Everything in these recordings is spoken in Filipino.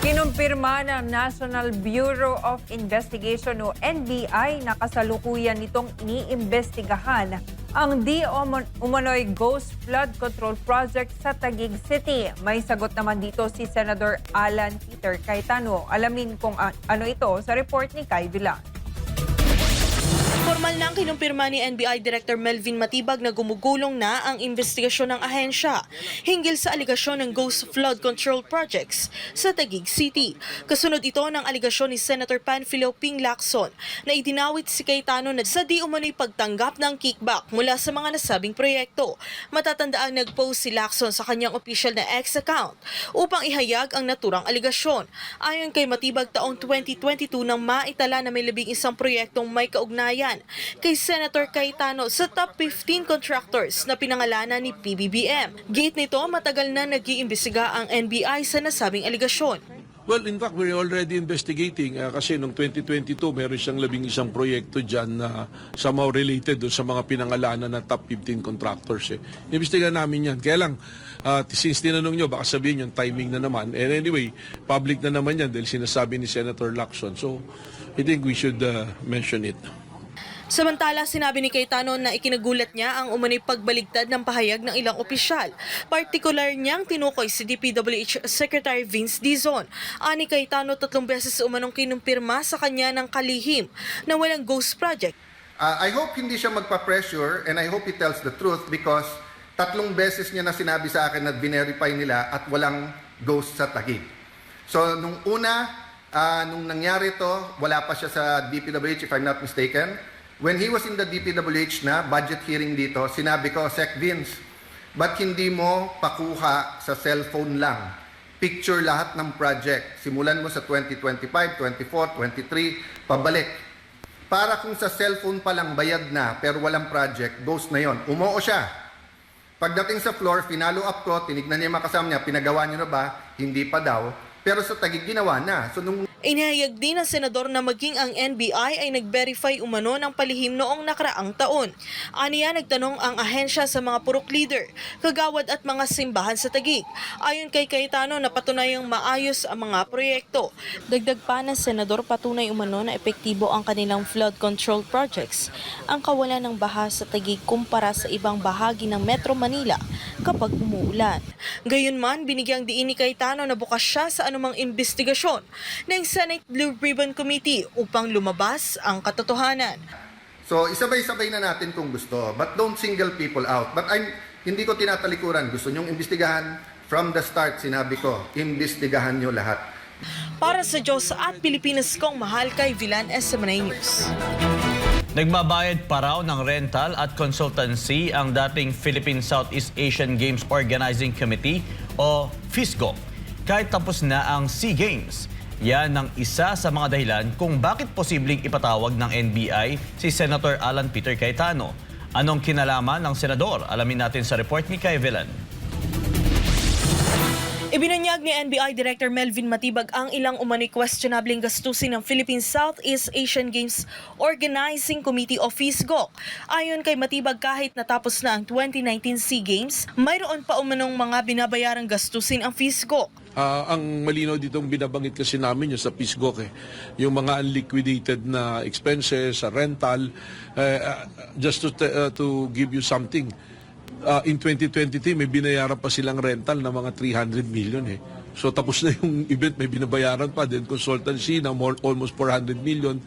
Kinumpirma ng National Bureau of Investigation o NBI na kasalukuyan nitong iniimbestigahan ang umano'y Ghost Flood Control Project sa Taguig City. May sagot naman dito si Senador Alan Peter Cayetano. Alamin kung ano ito sa report ni Kai Villan. Formal nang kinumpirma ni NBI Director Melvin Matibag na gumugulong na ang investigasyon ng ahensya hinggil sa aligasyon ng Ghost Flood Control Projects sa Taguig City. Kasunod ito ng aligasyon ni Senator Panfilo Ping Lacson na idinawit si Cayetano na sa di umano'y pagtanggap ng kickback mula sa mga nasabing proyekto. Matatandaan nag-post si Lacson sa kanyang official na X account upang ihayag ang naturang aligasyon. Ayon kay Matibag, taong 2022 nang maitala na may 11 proyektong may kaugnayan kay Senator Cayetano sa top 15 contractors na pinangalanan ni PBBM. Gate nito, matagal na nag-iimbestiga ang NBI sa nasabing aligasyon. Well, in fact, we're already investigating kasi noong 2022 meron siyang 11 proyekto dyan na somehow related doon sa mga pinangalanan na top 15 contractors. Investigahan namin yan. Kaya lang, since tinanong nyo, baka sabihin yung timing na naman. And anyway, public na naman yan dahil sinasabi ni Senator Lacson. So, I think we should mention it. Samantala, sinabi ni Cayetano na ikinagulat niya ang umano'y pagbaligtad ng pahayag ng ilang opisyal. Partikular niyang tinukoy si DPWH Secretary Vince Dizon. Ani Cayetano, 3 beses umanong kinumpirma sa kanya ng kalihim na walang ghost project. I hope hindi siya magpa-pressure and I hope he tells the truth because 3 beses niya na sinabi sa akin na binerify nila at walang ghost sa Taguig. So nung una, nung nangyari to, wala pa siya sa DPWH if I'm not mistaken. When he was in the DPWH na budget hearing dito, sinabi ko, Sec Vince, ba't hindi mo pakuha sa cellphone lang? Picture lahat ng project. Simulan mo sa 2025, 24, 23, pabalik. Para kung sa cellphone pa lang bayad na pero walang project, ghost na yon. Umoo siya. Pagdating sa floor, finalo up ko, tinignan niya yung makasama niya, pinagawa niyo na ba? Hindi pa daw. Pero sa Taguig ginawa na. So nung Inihayag din ng senador na maging ang NBI ay nag-verify umano ng palihim noong nakaraang taon. Aniya, nagtanong ang ahensya sa mga purok leader, kagawad at mga simbahan sa Taguig. Ayon kay Cayetano, napatunayang maayos ang mga proyekto. Dagdag pa ng senador, patunay umano na epektibo ang kanilang flood control projects. Ang kawalan ng baha sa Taguig kumpara sa ibang bahagi ng Metro Manila kapag umuulan. Gayunman, binigyang diin ni Cayetano na bukas siya sa anumang investigasyon ng Senate Blue Ribbon Committee upang lumabas ang katotohanan. So isabay-sabay na natin kung gusto, but don't single people out. But hindi ko tinatalikuran. Gusto nyong imbestigahan? From the start, sinabi ko, imbestigahan nyo lahat. Para sa Diyos at Pilipinas kong mahal, kay Villan, SMNA News. Nagbabayad pa raw ng rental at consultancy ang dating Philippine Southeast Asian Games Organizing Committee o FISGO kahit tapos na ang SEA Games. Yan ang isa sa mga dahilan kung bakit posibleng ipatawag ng NBI si Senator Alan Peter Cayetano. Anong kinalaman ng senador? Alamin natin sa report ni Kai Villan. Ibinunyag ni NBI Director Melvin Matibag ang ilang umano'y questionabling gastusin ng Philippine Southeast Asian Games Organizing Committee o FISGO. Ayon kay Matibag, kahit natapos na ang 2019 SEA Games, mayroon pa umanong mga binabayarang gastusin ang FISGO. Ang malinaw ditong binabangit kasi namin yung sa PISGO, yung mga unliquidated na expenses, sa rental, just to give you something. In 2023, may binayaran pa silang rental na mga 300 million. So tapos na yung event, may binabayaran pa din consultancy na almost 400 million.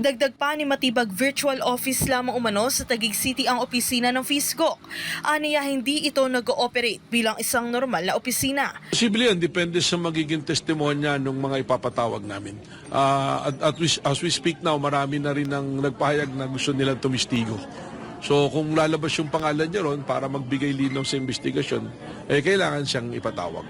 Dagdag pa ni Matibag, virtual office lamang umano sa Taguig City ang opisina ng FISGO. Aniya, hindi ito nag-ooperate bilang isang normal na opisina. Posible yan, depende sa magiging testimonya ng mga ipapatawag namin. As we speak now, marami na rin ang nagpahayag na gusto nilang tumistigo. So kung lalabas yung pangalan niya ron para magbigay linaw sa investigasyon, kailangan siyang ipatawag.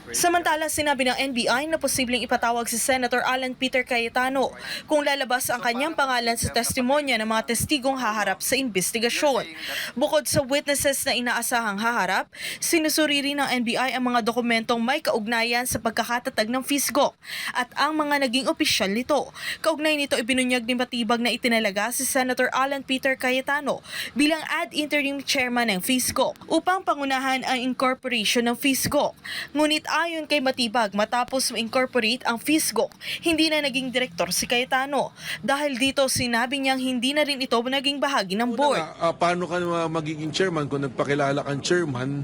Samantala, sinabi ng NBI na posibleng ipatawag si Senator Alan Peter Cayetano kung lalabas ang kanyang pangalan sa testimonya ng mga testigong haharap sa investigasyon. Bukod sa witnesses na inaasahang haharap, sinusuri rin ng NBI ang mga dokumentong may kaugnayan sa pagkakatatag ng FISGO at ang mga naging opisyal nito. Kaugnay nito, ibinunyag ni Matibag na itinalaga si Senator Alan Peter Cayetano bilang ad interim chairman ng FISGO upang pangunahan ang incorporation ng FISGO. Ngunit Ayon kay Matibag, matapos ma-incorporate ang FISGO, hindi na naging direktor si Cayetano. Dahil dito sinabi niyang hindi na rin ito naging bahagi ng board. Paano ka magiging chairman kung nagpakilala kang chairman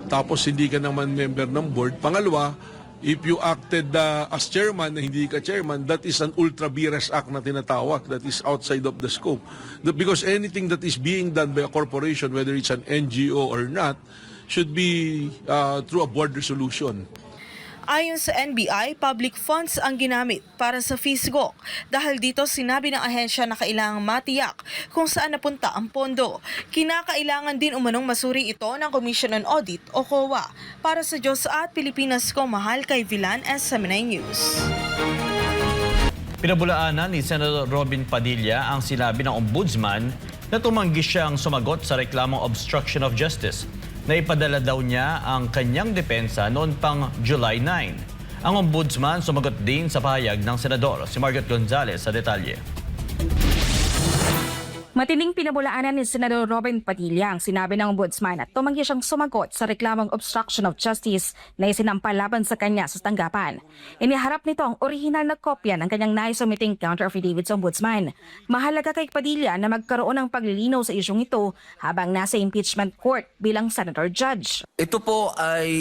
tapos hindi ka naman member ng board? Pangalawa, if you acted as chairman na hindi ka chairman, that is an ultra vires act na tinatawag. That is outside of the scope. Because anything that is being done by a corporation, whether it's an NGO or not, should be through a board resolution. Ayon sa NBI, public funds ang ginamit para sa FISGO. Dahil dito sinabi ng ahensya na kailangang matiyak kung saan napunta ang pondo. Kinakailangan din umanong masuri ito ng Commission on Audit o COA. Para sa Diyos at Pilipinas ko, Mahal kay Villan, SMNI News. Pinabulaanan ni Senator Robin Padilla ang sinabi ng ombudsman na tumanggi siyang sumagot sa reklamong obstruction of justice na ipadala daw niya ang kanyang depensa noon pang July 9. Ang ombudsman sumagot din sa pahayag ng senador. Si Margaret Gonzalez sa detalye. Matining pinabulaanan ni Senador Robin Padilla ang sinabi ng ombudsman at tumanggi siyang sumagot sa reklamong obstruction of justice na isinampa laban sa kanya sa tanggapan. Iniharap nito ang orihinal na kopya ng kanyang naisumiting counter-affidavit sa ombudsman. Mahalaga kay Padilla na magkaroon ng paglilinaw sa isyong ito habang nasa impeachment court bilang senator judge. Ito po ay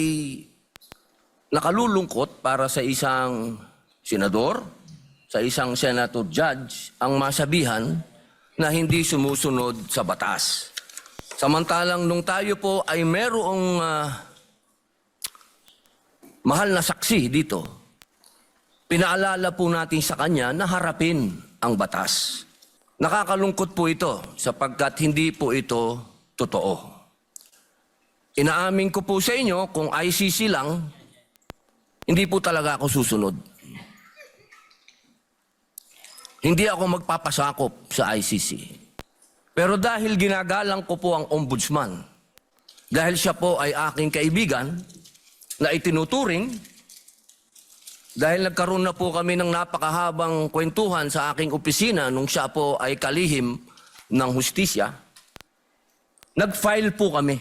nakalulungkot para sa isang senador, sa isang senator judge, ang masabihan na hindi sumusunod sa batas. Samantalang nung tayo po ay merong mahal na saksi dito, pinaalala po natin sa kanya na harapin ang batas. Nakakalungkot po ito sapagkat hindi po ito totoo. Inaamin ko po sa inyo kung ICC lang, hindi po talaga ako susunod. Hindi ako magpapasakop sa ICC. Pero dahil ginagalang ko po ang ombudsman, dahil siya po ay aking kaibigan na itinuturing, dahil nagkaroon na po kami ng napakahabang kwentuhan sa aking opisina nung siya po ay kalihim ng hustisya, nag-file po kami.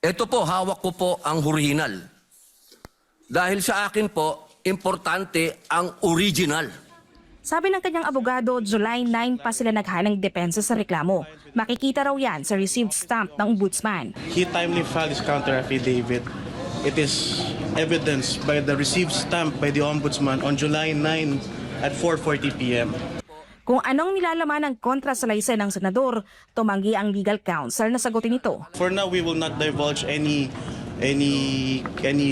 Ito po, hawak ko po ang original. Dahil sa akin po, importante ang original. Sabi ng kanyang abogado, July 9 pa sila naghalang depensa sa reklamo. Makikita raw yan sa received stamp ng ombudsman. He timely filed his counter-affidavit. It is evidenced by the received stamp by the Ombudsman on July 9 at 4:40 p.m. Kung anong nilalaman ng kontra sa laysen ng senador, tumanggi ang legal counsel na sagutin ito. For now, we will not divulge any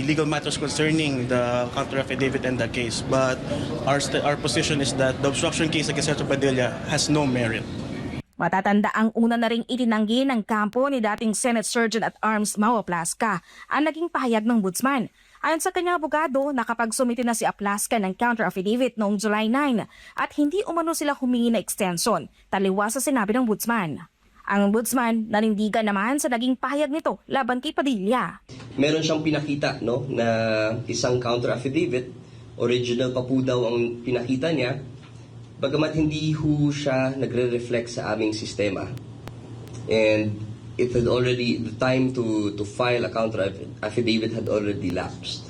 legal matters concerning the counter-affidavit and the case. But our position is that the obstruction case against Senator Padilla has no merit. Matatanda ang una na ring itinanggi ng kampo ni dating Senate Surgeon at Arms Mau Aplasca ang naging pahayag ng ombudsman. Ayon sa kanyang abogado, nakapagsumite na si Aplasca ng counter-affidavit noong July 9 at hindi umano sila humingi na extension, taliwas sa sinabi ng ombudsman. Ang ombudsman nanindigan naman sa naging pahayag nito laban kay Padilla. Meron siyang pinakita na isang counter-affidavit, original pa po daw ang pinakita niya, bagamat hindi ho siya nagre-reflect sa aming sistema. And it had already, the time to file a counter-affidavit had already lapsed.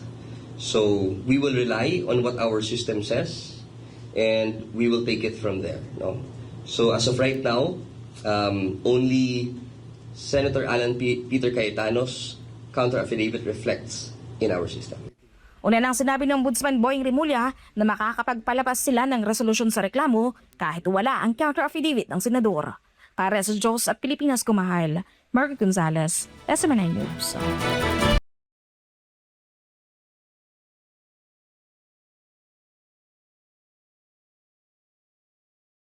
So we will rely on what our system says and we will take it from there. No? So as of right now, only Senator Alan Peter Cayetano's counter-affidavit reflects in our system. Una nang sinabi ng Ombudsman Boying Rimulya na makakapagpalabas sila ng resolusyon sa reklamo kahit wala ang counter-affidavit ng senador. Para sa Diyos at Pilipinas ko mahal, Margaret Gonzalez, SMNI News.